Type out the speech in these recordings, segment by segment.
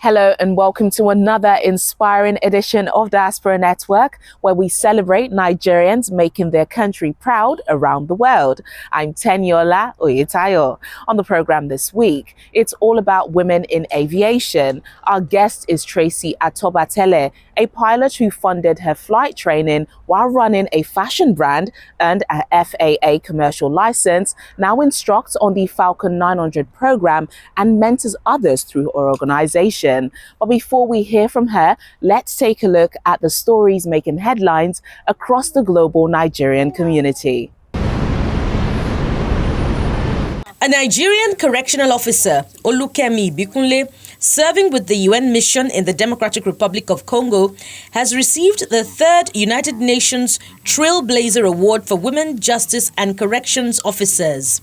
Hello and welcome to another inspiring edition of Diaspora Network, where we celebrate Nigerians making their country proud around the world. I'm Teniola Oyetayo. On the program this week, it's all about women in aviation. Our guest is Tracy Atobatele, a pilot who funded her flight training while running a fashion brand, earned a FAA commercial license, now instructs on the Falcon 900 program and mentors others through her organization. But before we hear from her, let's take a look at the stories making headlines across the global Nigerian community. A Nigerian correctional officer, Olukemi Bikunle, serving with the UN mission in the Democratic Republic of Congo, has received the third United Nations Trailblazer Award for Women Justice and Corrections Officers.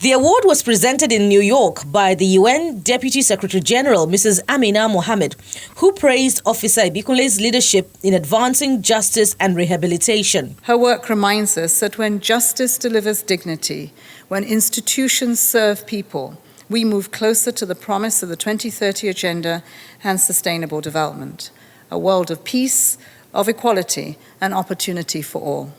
The award was presented in New York by the UN Deputy Secretary General, Mrs. Amina Mohammed, who praised Officer Ibikunle's leadership in advancing justice and rehabilitation. Her work reminds us that when justice delivers dignity, when institutions serve people, we move closer to the promise of the 2030 Agenda and Sustainable Development, a world of peace, of equality, and opportunity for all.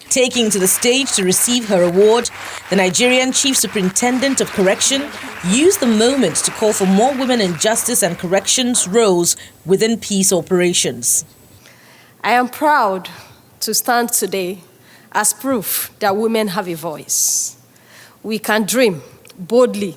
Taking to the stage to receive her award, the Nigerian Chief Superintendent of Correction used the moment to call for more women in justice and corrections roles within peace operations. I am proud to stand today as proof that women have a voice. We can dream boldly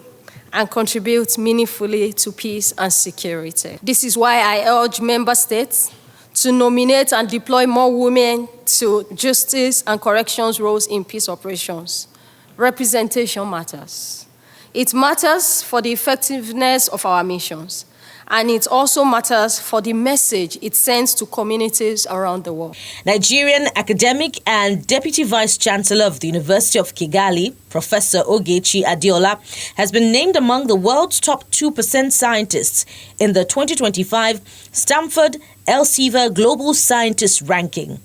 and contribute meaningfully to peace and security. This is why I urge member states to nominate and deploy more women to justice and corrections roles in peace operations. Representation matters. It matters for the effectiveness of our missions, and it also matters for the message it sends to communities around the world. Nigerian academic and Deputy Vice Chancellor of the University of Kigali, Professor Ogechi Adeola, has been named among the world's top 2% scientists in the 2025 Stanford Elsevier Global Scientist Ranking.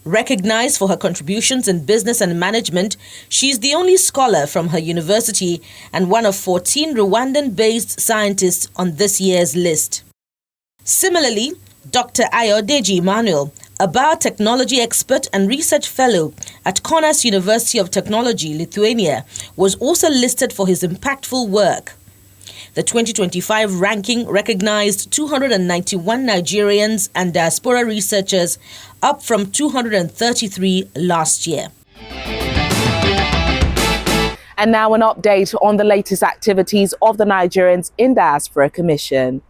Recognized for her contributions in business and management, she is the only scholar from her university and one of 14 Rwandan-based scientists on this year's list. Similarly, Dr. Ayodeji Emmanuel, a biotechnology expert and research fellow at Kaunas University of Technology, Lithuania, was also listed for his impactful work. The 2025 ranking recognized 291 Nigerians and diaspora researchers, up from 233 last year. And now an update on the latest activities of the Nigerians in Diaspora Commission.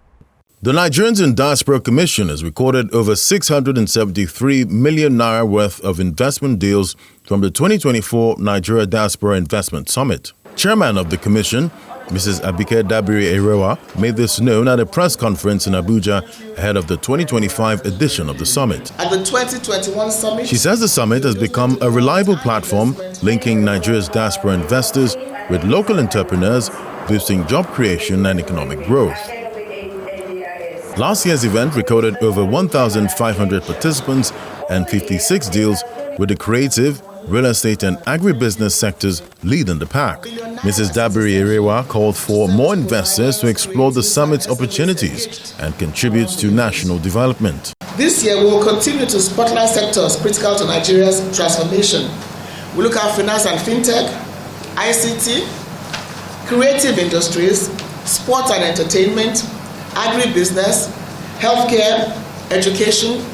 The Nigerians in Diaspora Commission has recorded over 673 million naira worth of investment deals from the 2024 Nigeria Diaspora Investment Summit. Chairman of the Commission, Mrs. Abike Dabiri Erewa, made this known at a press conference in Abuja ahead of the 2025 edition of the summit. At the 2021 summit, she says the summit has become a reliable platform linking Nigeria's diaspora investors with local entrepreneurs, boosting job creation and economic growth. Last year's event recorded over 1,500 participants and 56 deals, with the creative, real estate and agribusiness sectors leading the pack. Mrs. Dabiri Erewa called for more investors to explore the summit's opportunities and contribute to national development. This year we will continue to spotlight sectors critical to Nigeria's transformation. We look at finance and fintech, ICT, creative industries, sports and entertainment, agribusiness, healthcare, education,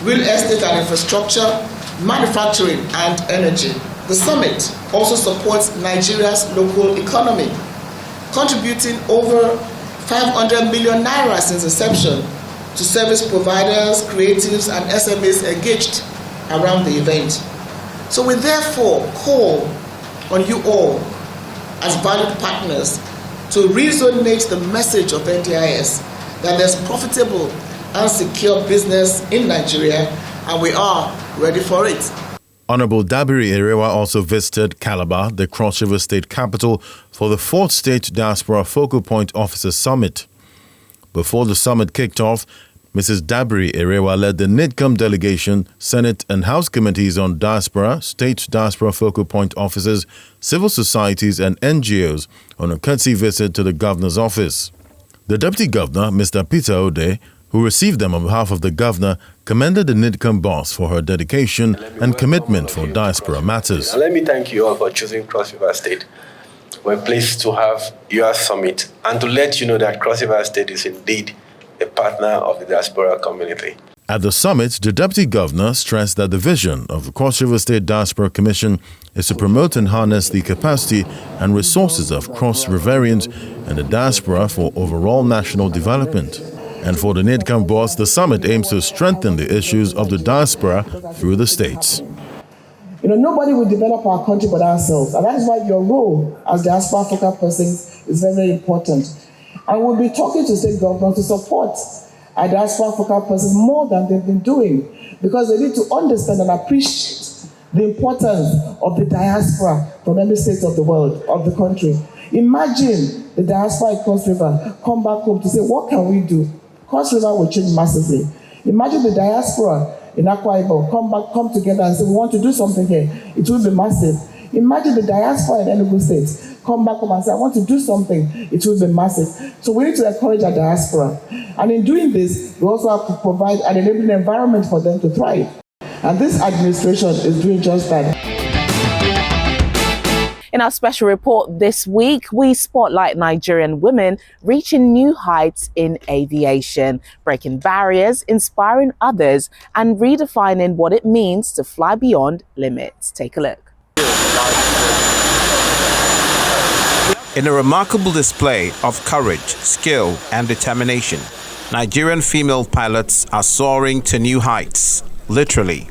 real estate and infrastructure, manufacturing and energy. The summit also supports Nigeria's local economy, contributing over 500 million naira since inception to service providers, creatives and SMEs engaged around the event. So we therefore call on you all as valued partners to resonate the message of NDIS that there's profitable and secure business in Nigeria, and we are ready for it. Honorable Dabiri Erewa also visited Calabar, the Cross River State capital, for the 4th State Diaspora Focal Point Officers Summit. Before the summit kicked off, Mrs. Dabiri Erewa led the NIDCOM delegation, Senate and House committees on diaspora, state diaspora focal point officers, civil societies and NGOs on a courtesy visit to the governor's office. The Deputy Governor, Mr. Peter Ode, who received them on behalf of the Governor, commended the NIDCOM boss for her dedication and commitment for diaspora matters. And let me thank you all for choosing Cross River State. We're pleased to have your summit and to let you know that Cross River State is indeed a partner of the diaspora community. At the summit, the Deputy Governor stressed that the vision of the Cross River State Diaspora Commission is to promote and harness the capacity and resources of Cross Riverians and the diaspora for overall national development. And for the NIDCOM boss, the summit aims to strengthen the issues of the diaspora through the states. Nobody will develop our country but ourselves. And that is why your role as diaspora focal persons is very, very important. And we'll be talking to state governments to support our diaspora focal persons more than they've been doing, because they need to understand and appreciate the importance of the diaspora from every state of the world, of the country. Imagine the diaspora at Cross River come back home to say, what can we do? Cross River will change massively. Imagine the diaspora in Akwa Ibom come together and say, we want to do something here. It will be massive. Imagine the diaspora in Enugu State come back home and say, I want to do something. It will be massive. So we need to encourage our diaspora. And in doing this, we also have to provide an enabling environment for them to thrive. And this administration is doing just that. In our special report this week, we spotlight Nigerian women reaching new heights in aviation, breaking barriers, inspiring others, and redefining what it means to fly beyond limits. Take a look. In a remarkable display of courage, skill, and determination, Nigerian female pilots are soaring to new heights, literally.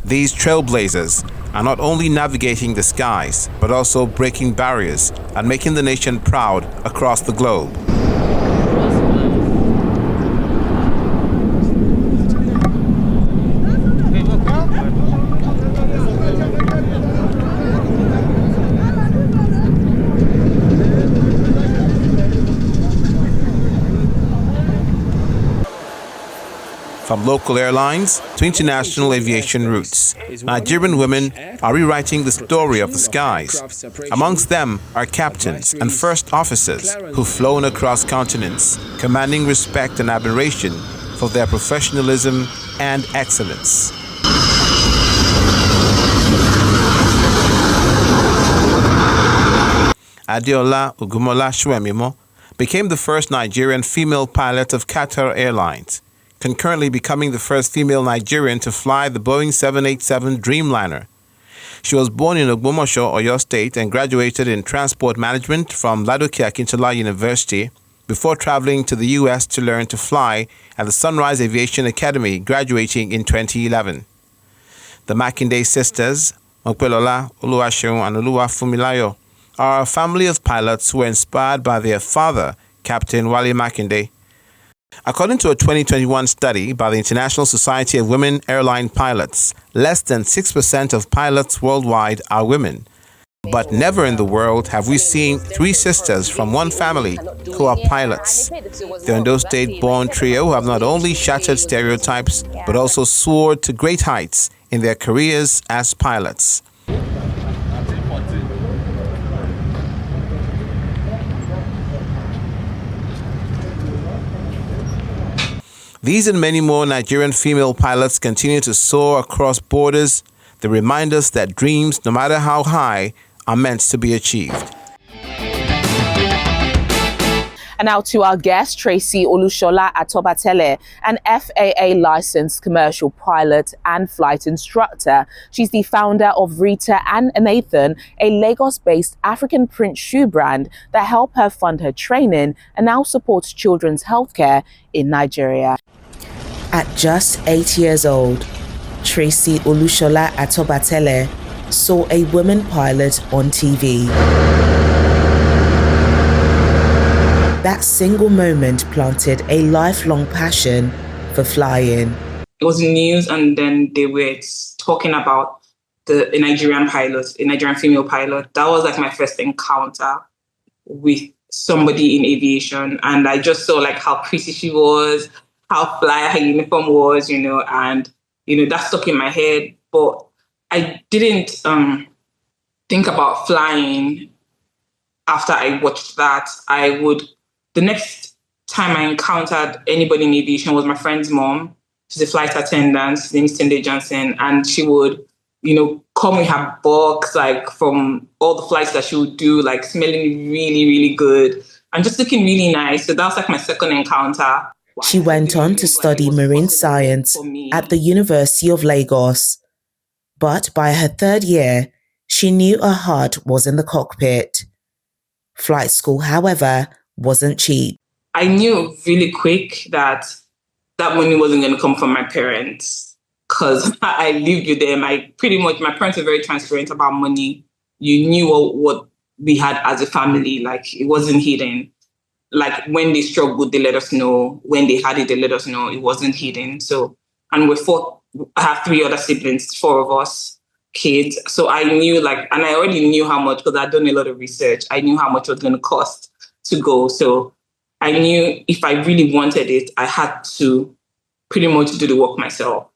These trailblazers are not only navigating the skies, but also breaking barriers and making the nation proud across the globe. From local airlines to international aviation routes, Nigerian women are rewriting the story of the skies. Amongst them are captains and first officers who've flown across continents, commanding respect and admiration for their professionalism and excellence. Adeola Ugumola Shwemimo became the first Nigerian female pilot of Qatar Airlines, concurrently becoming the first female Nigerian to fly the Boeing 787 Dreamliner. She was born in Ogbomoso, Oyo State, and graduated in transport management from Ladoke Akintola University before traveling to the U.S. to learn to fly at the Sunrise Aviation Academy, graduating in 2011. The Makinde sisters, Mokpelola, Oluwaseun, and Oluwafumilayo, are a family of pilots who were inspired by their father, Captain Wale Makinde. According to a 2021 study by the International Society of Women Airline Pilots, less than 6% of pilots worldwide are women. But never in the world have we seen three sisters from one family who are pilots. The Ondo State-born trio have not only shattered stereotypes, but also soared to great heights in their careers as pilots. These and many more Nigerian female pilots continue to soar across borders. They remind us that dreams, no matter how high, are meant to be achieved. And now to our guest, Tracy Atobatele, an FAA licensed commercial pilot and flight instructor. She's the founder of Rita and Nathan, a Lagos-based African print shoe brand that helped her fund her training and now supports children's healthcare in Nigeria. At just 8 years old, Tracy Atobatele saw a woman pilot on TV. That single moment planted a lifelong passion for flying. It was in the news, and then they were talking about a Nigerian pilot, a Nigerian female pilot. That was like my first encounter with somebody in aviation, and I just saw like how pretty she was, how fly her uniform was, and that stuck in my head. But I didn't think about flying after I watched that. The next time I encountered anybody in aviation was my friend's mom. She's a flight attendant. Her name is Tunde Johnson. And she would, come with her box, like from all the flights that she would do, like smelling really, really good and just looking really nice. So that was like my second encounter. She went on to study marine science at the University of Lagos. But by her third year, she knew her heart was in the cockpit. Flight school, however, wasn't cheap. I knew really quick that money wasn't going to come from my parents because I lived with them. My parents were very transparent about money. You knew what we had as a family. Like, it wasn't hidden. Like, when they struggled, they let us know. When they had it, they let us know. It wasn't hidden. So, and we're four. I have three other siblings, four of us kids. So I knew, and I already knew how much because I'd done a lot of research. I knew how much it was going to cost to go. So I knew if I really wanted it, I had to pretty much do the work myself.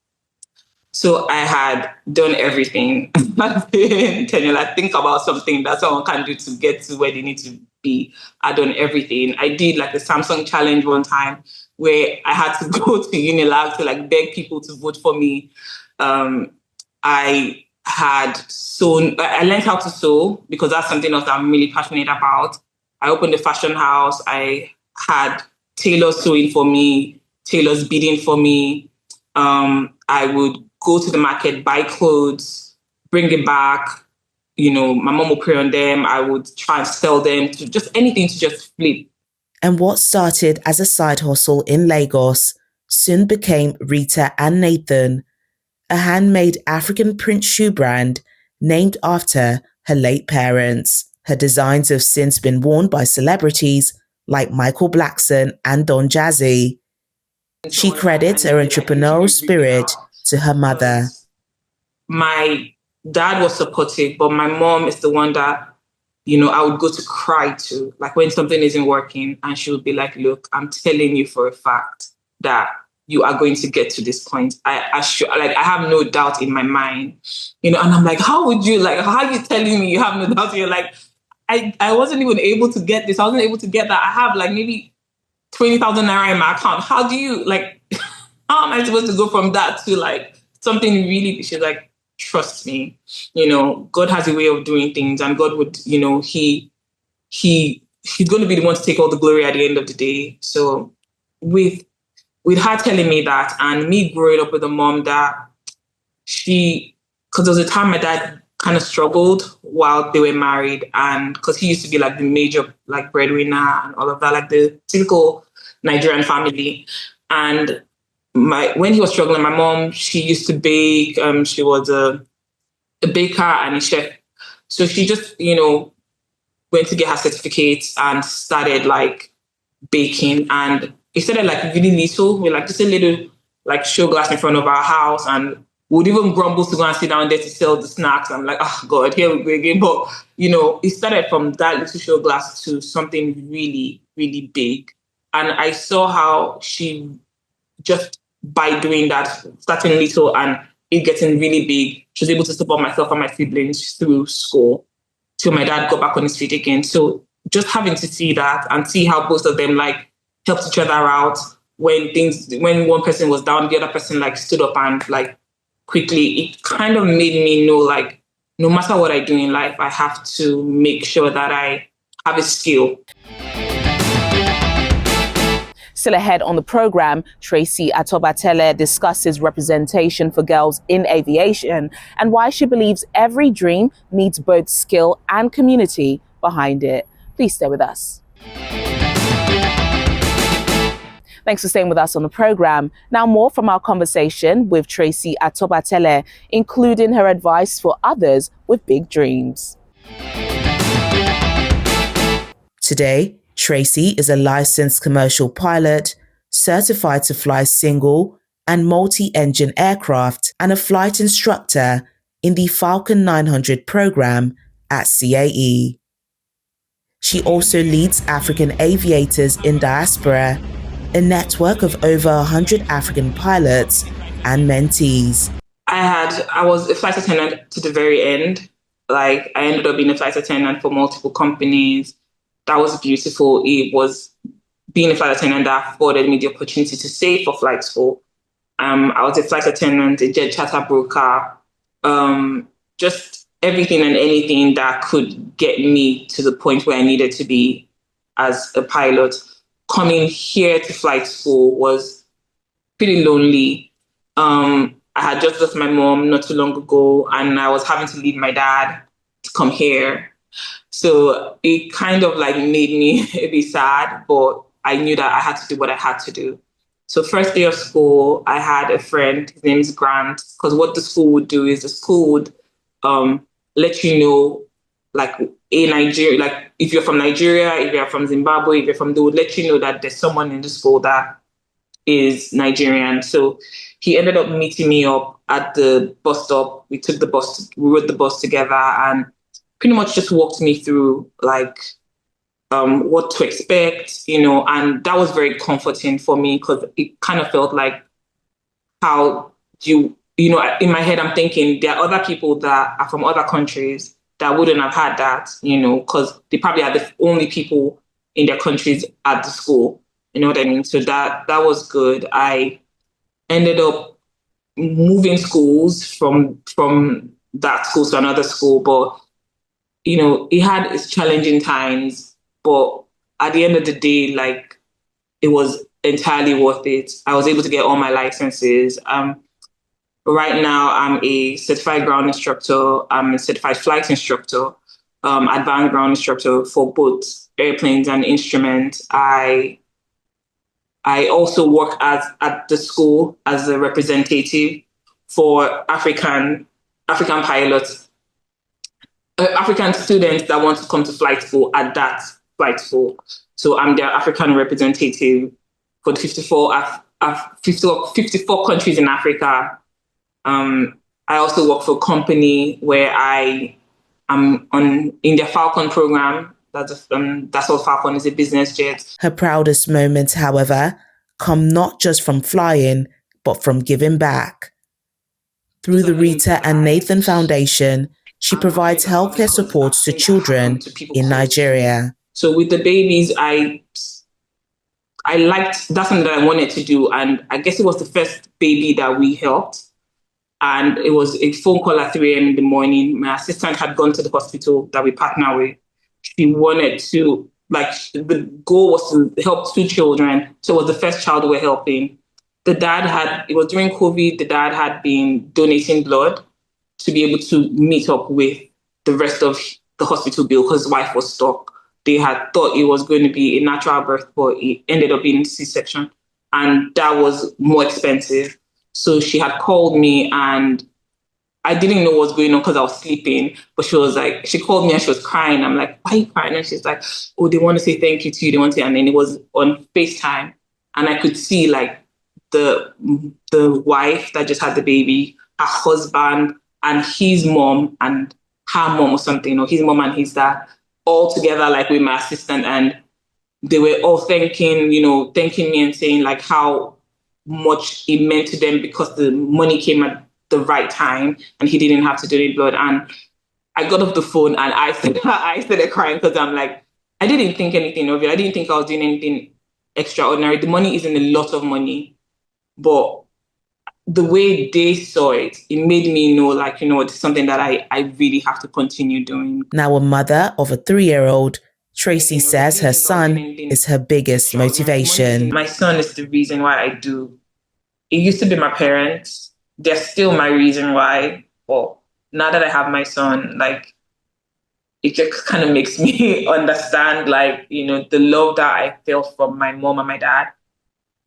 So I had done everything. I think about something that someone can do to get to where they need to be. I'd done everything. I did the Samsung challenge one time where I had to go to Unilab to beg people to vote for me. I had sewn. I learned how to sew because that's something else that I'm really passionate about. I opened a fashion house. I had tailors sewing for me, tailors beading for me. I would go to the market, buy clothes, bring it back. My mom would pray on them. I would try and sell them to just anything to just flip. And what started as a side hustle in Lagos soon became Rita and Nathan, a handmade African print shoe brand named after her late parents. Her designs have since been worn by celebrities like Michael Blackson and Don Jazzy. She credits her entrepreneurial spirit to her mother. My dad was supportive, but my mom is the one that, I would go to cry to, when something isn't working, and she would be like, look, I'm telling you for a fact that you are going to get to this point. I have no doubt in my mind, and I'm like, how would you, how are you telling me you have no doubt? You're like, I wasn't even able to get this. I wasn't able to get that. I have maybe 20,000 naira in my account. How do you, how am I supposed to go from that to something really? She's like, trust me, God has a way of doing things, and God would, he's going to be the one to take all the glory at the end of the day. So with her telling me that, and me growing up with a mom that because there was a time my dad kind of struggled while they were married, and because he used to be the major breadwinner and all of that, the typical Nigerian family. And when he was struggling, my mom, she used to bake. She was a baker and a chef. So she just, went to get her certificates and started baking. And it started really little, with just a little show glass in front of our house, and would even grumble to go and sit down there to sell the snacks. I'm like, oh God, here we go again. But, it started from that little show glass to something really, really big. And I saw how she just by doing that, starting little and it getting really big, she was able to support myself and my siblings through school till my dad got back on his feet again. So just having to see that and see how both of them helped each other out when one person was down, the other person stood up and quickly, it kind of made me know no matter what I do in life, I have to make sure that I have a skill. Still ahead on the program, Tracy Atobatele discusses representation for girls in aviation and why she believes every dream needs both skill and community behind it. Please stay with us. Thanks for staying with us on the program. Now more from our conversation with Tracy Atobatele, including her advice for others with big dreams. Today, Tracy is a licensed commercial pilot, certified to fly single and multi-engine aircraft, and a flight instructor in the Falcon 900 program at CAE. She also leads African Aviators in Diaspora, a network of over 100 African pilots and mentees. I was a flight attendant to the very end. I ended up being a flight attendant for multiple companies. That was beautiful. It was being a flight attendant, that afforded me the opportunity to save for flight school. I was a flight attendant, a jet charter broker, just everything and anything that could get me to the point where I needed to be as a pilot. Coming here to flight school was pretty lonely. I had just lost my mom not too long ago, and I was having to leave my dad to come here. So it kind of like made me a bit sad, but I knew that I had to do what I had to do. So first day of school, I had a friend, his name is Grant, because what the school would do is the school would let you know, like a Nigeria, like if you're from Nigeria, if you're from Zimbabwe, if you're from, they would let you know that there's someone in the school that is Nigerian. So he ended up meeting me up at the bus stop. We rode the bus together and pretty much just walked me through like what to expect, and that was very comforting for me because it kind of felt like how in my head, I'm thinking there are other people that are from other countries that wouldn't have had that, because they probably are the only people in their countries at the school. You know what I mean? So that was good. I ended up moving schools from that school to another school, but it had its challenging times. But at the end of the day, like it was entirely worth it. I was able to get all my licenses. Right now, I'm a certified ground instructor. I'm a certified flight instructor, advanced ground instructor for both airplanes and instruments. I also work at the school as a representative for African pilots, African students that want to come to flight school at that flight school. So I'm their African representative for the 54 countries in Africa. I also work for a company where I am in their Falcon program. That's what Falcon is, a business jet. Her proudest moments, however, come not just from flying, but from giving back. Through the Rita and Nathan Foundation, she provides healthcare support to children in Nigeria. So with the babies, I liked, that's something that I wanted to do. And I guess it was the first baby that we helped. And it was a phone call at 3 a.m. in the morning. My assistant had gone to the hospital that we partner with. She wanted to, the goal was to help 2 children. So it was the first child we were helping. It was during COVID, the dad had been donating blood to be able to meet up with the rest of the hospital bill because his wife was stuck. They had thought it was going to be a natural birth, but it ended up being C-section. And that was more expensive. So she had called me and I didn't know what was going on because I was sleeping. But she called me and she was crying. I'm like, why are you crying? And she's like, oh, they want to say thank you to you. And then it was on FaceTime. And I could see the wife that just had the baby, her husband and his mom and her mom or something, or his mom and his dad all together, with my assistant. And they were all thanking me and saying how much it meant to them because the money came at the right time and he didn't have to donate blood. And I got off the phone and I started crying because I'm like, I didn't think anything of it. I didn't think I was doing anything extraordinary. The money isn't a lot of money, but the way they saw it, it made me know, it's something that I really have to continue doing. Now a mother of a 3-year-old, Tracy says her son is her biggest motivation. My son is the reason why I do. It used to be my parents. They're still my reason why. But now that I have my son, it just kind of makes me understand, the love that I felt from my mom and my dad.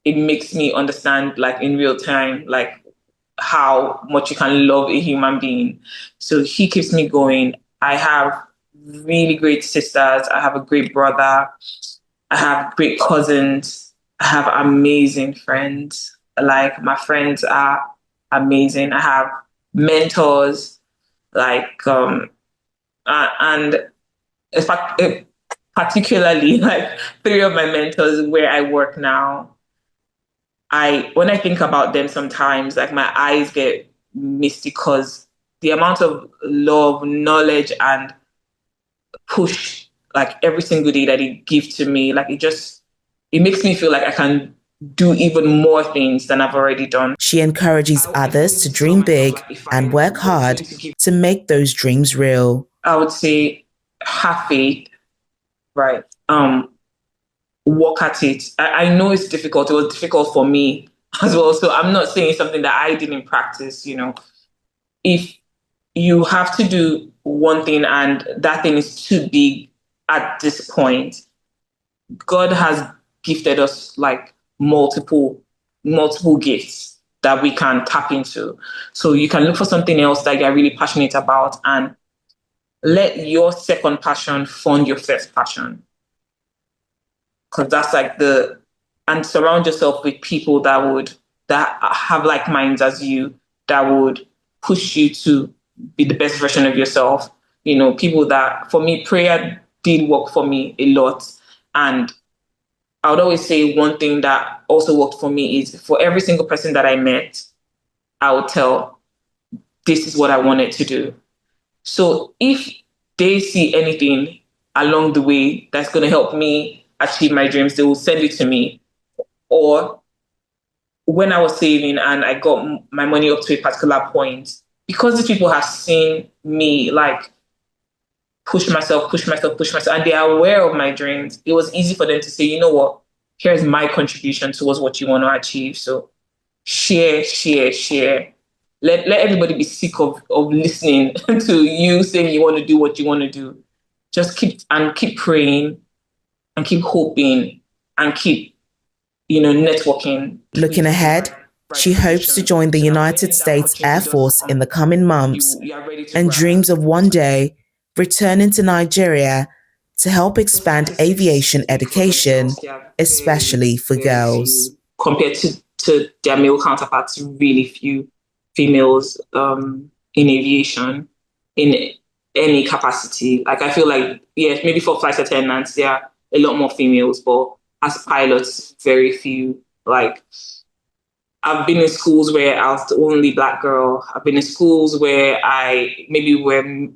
It makes me understand, in real time, how much you can love a human being. So he keeps me going. I have really great sisters. I have a great brother. I have great cousins. I have amazing friends. My friends are amazing. I have mentors, and in fact, particularly 3 of my mentors where I work now. When I think about them sometimes, my eyes get misty because the amount of love, knowledge, and push, every single day that they give to me, it it makes me feel like I can do even more things than I've already done. She encourages others to dream big and work hard to make those dreams real. I would say have faith, right? Work at it. I know it's difficult. It was difficult for me as well. So I'm not saying something that I didn't practice, If you have to do one thing and that thing is too big at this point, God has gifted us like multiple gifts that we can tap into. So you can look for something else that you're really passionate about and let your second passion fund your first passion. Because that's like and surround yourself with people that have like minds as you, that would push you to be the best version of yourself. People that, for me, prayer did work for me a lot. And I would always say one thing that also worked for me is for every single person that I met, I would tell, this is what I wanted to do. So if they see anything along the way that's going to help me achieve my dreams, they will send it to me. Or when I was saving and I got my money up to a particular point, because these people have seen me like push myself, and they are aware of my dreams, it was easy for them to say, you know what, here's my contribution towards what you want to achieve. So share. Let everybody be sick of listening to you saying you want to do what you want to do. Just keep praying and keep hoping and keep, networking. Looking ahead, she hopes to join the United States Air Force in the coming months and dreams of one day returning to Nigeria to help expand aviation education, especially for girls. Compared to their male counterparts, really few females in aviation in any capacity. Like I feel like, yes, maybe for flight attendants, there are a lot more females, but as pilots, very few. Like I've been in schools where I was the only Black girl. I've been in schools where I maybe were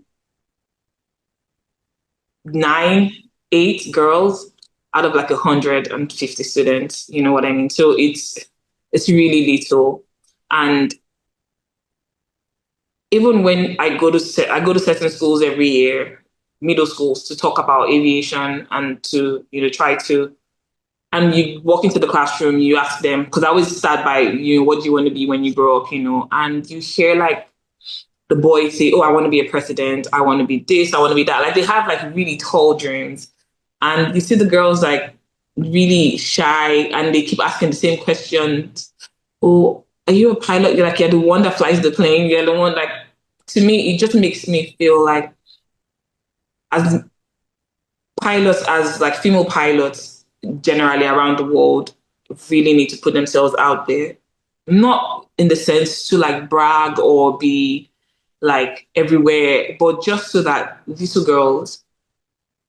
9, 8 girls out of like 150 students. You know what I mean? So it's really little. And even when I go to certain schools every year, middle schools, to talk about aviation and to try to, and you walk into the classroom, you ask them, because I always start by what do you want to be when you grow up, and you hear like the boys say, oh, I want to be a president, I want to be this, I want to be that. Like they have like really tall dreams, and you see the girls like really shy, and they keep asking the same questions. Oh, are you a pilot? You're the one that flies the plane. You're the one, like, to me, it just makes me feel like as pilots, as like female pilots generally around the world, really need to put themselves out there. Not in the sense to like brag or be like everywhere, but just so that little girls,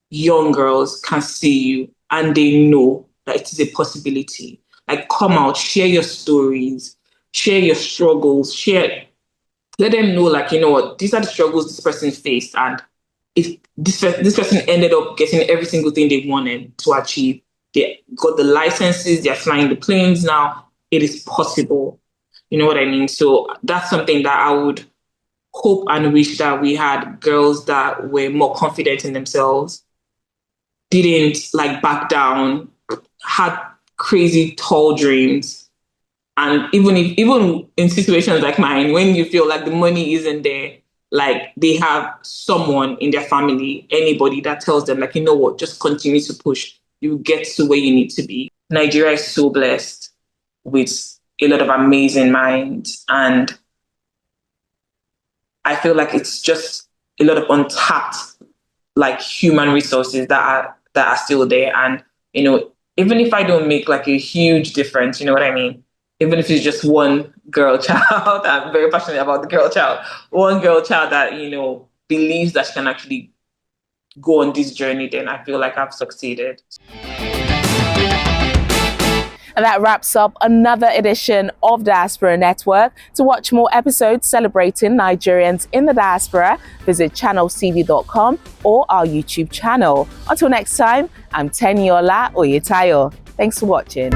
young girls can see you and they know that it is a possibility. Like come out, share your stories, share your struggles, let them know, like, what, these are the struggles this person faced, and if this person ended up getting every single thing they wanted to achieve. They got the licenses, they're flying the planes now. It is possible. You know what I mean? So that's something that I would hope and wish that we had girls that were more confident in themselves, didn't like back down, had crazy tall dreams. And even in situations like mine, when you feel like the money isn't there, like they have someone in their family, anybody that tells them, like, you know what, just continue to push. You get to where you need to be. Nigeria is so blessed with a lot of amazing minds. And I feel like it's just a lot of untapped, like, human resources that are still there. And, even if I don't make like a huge difference, you know what I mean? Even if it's just one girl child, I'm very passionate about the girl child, one girl child that, believes that she can actually go on this journey, then I feel like I've succeeded. And that wraps up another edition of Diaspora Network. To watch more episodes celebrating Nigerians in the diaspora, visit channelcv.com or our YouTube channel. Until next time, I'm Teniola Oyetayo. Thanks for watching.